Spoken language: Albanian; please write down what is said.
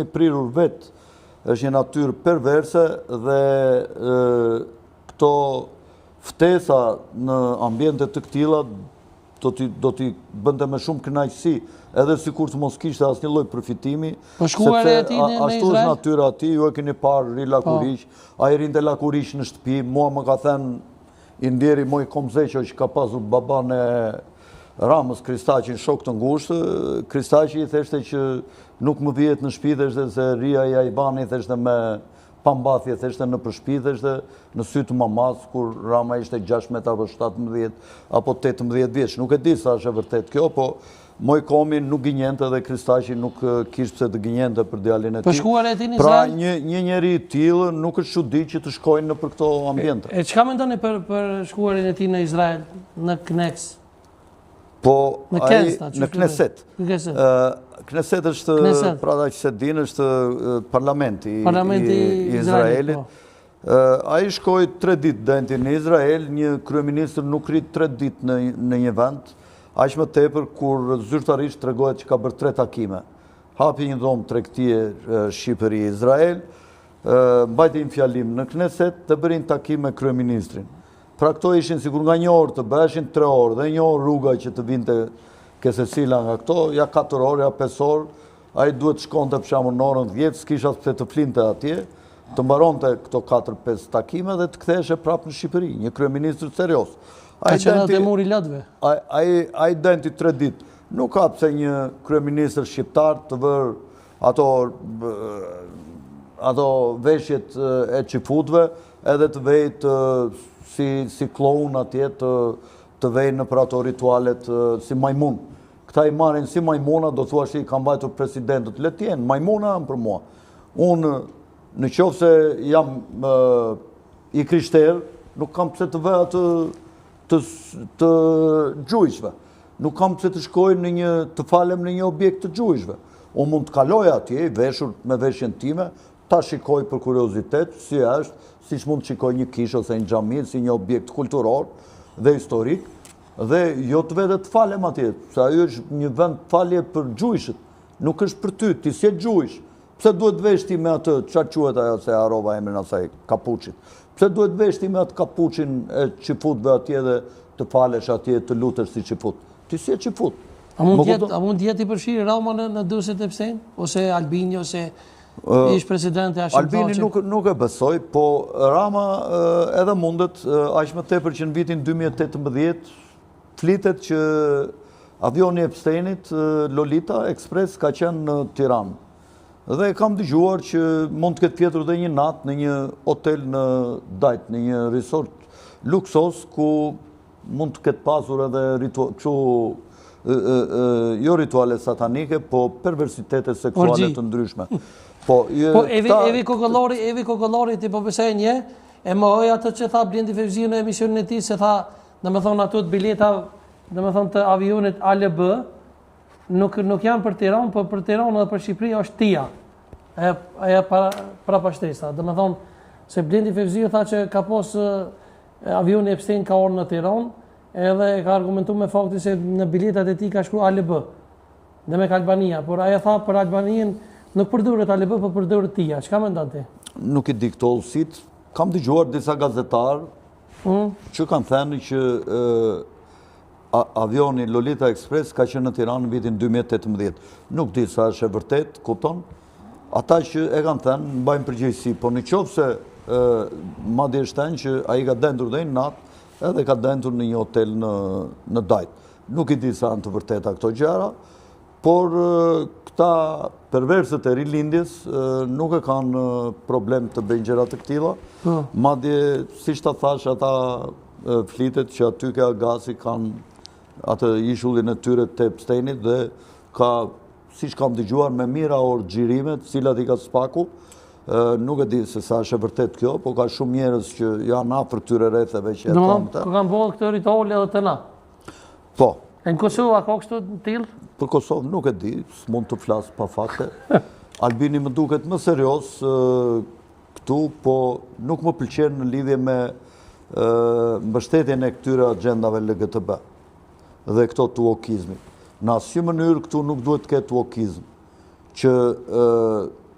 prirur vetë është një natyrë perverse dhe këto ftesa në ambiente të këtilla do t'i bënte me shumë kënaqësi, edhe sikur të mos kishte asnjë lloj përfitimi, sepse ashtu është natyra e tij. Ju e keni parë ri Lakuriq, ai rinte Lakuriq në shtëpi, mua më ka thënë i ndjeri moj Komzeqo që ka pasur baban e Ramës Kristaqin, shok të ngushtë. Kristaqi i theshte që nuk më vihet në shtëpi, theshte se ria i Ajbani, theshte me pambathje, theshte në përshpi, theshte në sy të mamas, kur Rama ishte 16 apo 17 apo 18 vjeç. Nuk e di sa është e vërtet kjo, po moj Komi nuk gënjente dhe Kristaqi nuk kishte pse të gënjente për djalin e tij. Për shkuar e ti në Pra Izrael? një njeri i tillë nuk është çudi që të shkojnë nëpër këto ambiente. E çka mendoni për shkuarin e tij në Izrael, në Knex? Po, në Kneset. Kneset është, pra da që se din, është parlamenti i Izraelit. A i shkoj 3 ditë denti në Izrael, një kryeministër nuk rrit 3 ditë në një vend, aq më tepër kur zyrtarisht tregohet që ka bërë 3 takime. Hapi një dhomë tregtie Shqipëri-Izrael, mbajti një fjalim në Kneset dhe bërin takim me kryeministrin. Pra këto ishin sikur nga një orë të bëheshin 3 orë, dhe një orë rruga që të vinte ke secila nga këto, ja 4 orë, ja 5 orë, a i duhet shkonte për shembull në orën 10, s'kisha pse të flinte atje, të mbaronte këto 4-5 takime dhe të ktheheshe prapë në Shqipëri, një kryeministër serioz. Ka qenë te muri Latve. Ai denti 3 ditë. Nuk ka pse një kryeministër shqiptar të vër ato veshjet e çifutëve, edhe të vejt si kloun atje, të vejnë në për ato ritualet si majmun. Këta i marrin si majmuna, do thua që i kam bajtur presidentët. Le t'jenë, majmuna janë për mua. Unë, në qoftë se jam i krishterë, nuk kam pse të vej atë të gjujshve. Nuk kam pse të shkoj të falem në një objekt të gjujshve. Unë mund të kaloj atje, i veshur me veshjen time, ta shikoj për kuriozitet, si është, si që mund të shikoj një kishë ose një xhami, si një objekt kulturor dhe historik, dhe jo të vete të falem atje, se ajo është një vend falje për gjujshët, nuk është për ty, ti si e gjujsh. Pse duhet veshti me atë, çfarë quhet ajo se harova emrin asaj, kapuçit. Pse duhet veshti me atë kapuçin e çifutëve atje dhe të falesh atje, të lutesh si çifut. Ti si e çifut. A mund jetë i përfshirë Rama në Duset Epstein, ose Albini, ose ish presidenti Hashim Thaçi? Albini nuk e besoj, po Rama edhe mundet, aq më tepër që në vitin 2018 flitet që avioni Epsteinit Lolita Express ka qenë në Tiranë. Dhe kam dëgjuar që mund të ketë fjetur dhe një natë në një hotel në Dajt, në një resort luksos, ku mund të ketë pasur edhe jo rituale satanike, po perversitete seksuale të ndryshme. Evi Kokollori ti po besoj një, e mohoj atë që tha Blendi Fevziu në emisionin e tij, se tha, domethënë ato të bileta, domethënë të avionit ALB, nuk janë për Tiranë, por për Tiranë dhe për Shqipëri është TIA. Aja para pashtesa. Domethënë se Blendi Fevziu tha që ka pas avioni Epstein ka orë në Tiranë, edhe ka argumentuar me faktin se në biletat e tij ka shkruar ALB, dhe me Albania, por aja tha për Albaninë nuk përdoret ALB, por përdoret TIA. Çka mendon ti? Nuk i di këto ulësit. Kam dëgjuar disa gazetarë që kanë thënë që avioni Lolita Express ka qenë në Tiranë në vitin 2018. Nuk di sa është e vërtet, kupton? Ata që e kanë thënë mbajnë përgjegjësi, por në qoftë se madje shtën që ai ka dendur dhe një natë, edhe ka dendur në një hotel në Dajt. Nuk i di sa janë të vërteta këto gjëra, por këta perversët e rilindjes nuk e kanë problem të bëjnë gjëra të këtilla. Madje, siç ta thash, ata flitet që aty ke Agasi kanë atë ishullin e tyre të Epsteinit dhe ka, siç kam dëgjuar, me mira orë xhirime, të cilat i ka spaku. Nuk e di se sa është e vërtet kjo, po ka shumë njerëz që janë afër këtyre rretheve që e thonë. Kanë bërë këtë ritual edhe të na. Po. E në Kosovë ka kështu të tillë? Për Kosovë nuk e di, s'mund të flas pa fakte. Albini më duket më serioz këtu, po nuk më pëlqen në lidhje me mbështetjen e këtyre agjendave LGTB dhe këto të wokizmit. Në asnjë mënyrë këtu nuk duhet të ketë wokizm, që